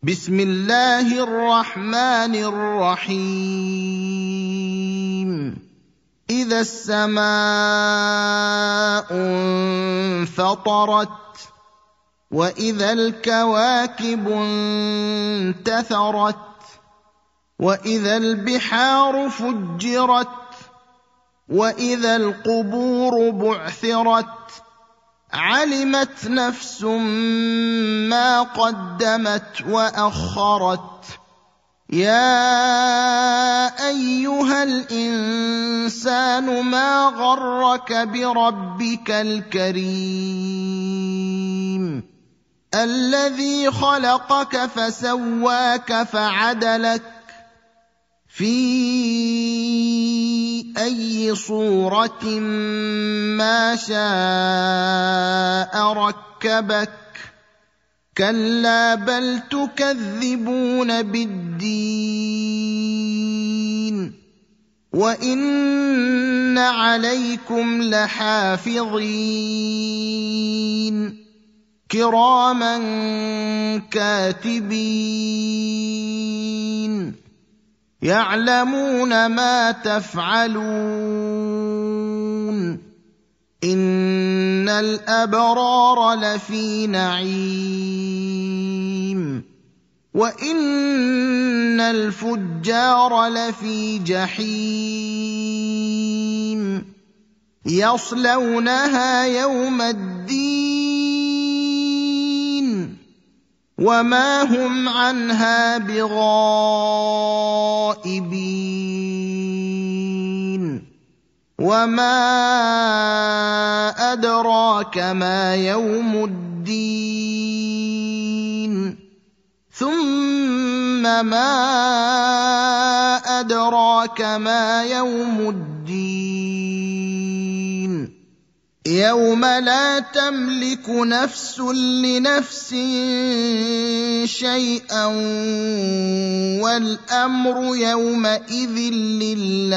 بسم الله الرحمن الرحيم إذا السماء انفطرت وإذا الكواكب انتثرت وإذا البحار فجرت وإذا القبور بعثرت علمت نفس ما قدمت وأخرت يا أيها الإنسان ما غرك بربك الكريم الذي خلقك فسواك فعدلك في أي صورة ما شاء ركبك كلا بل تكذبون بالدين وإن عليكم لحافظين كراما كاتبين يعلمون ما تفعلون إن الأبرار لفي نعيم وإن الفجار لفي جحيم يصلونها يوم الدين وما هم عنها بغائبين وما أدراك ما يوم الدين ثم ما أدراك ما يوم الدين يوم لا تملك نفس لنفس شيئا والأمر يومئذ لله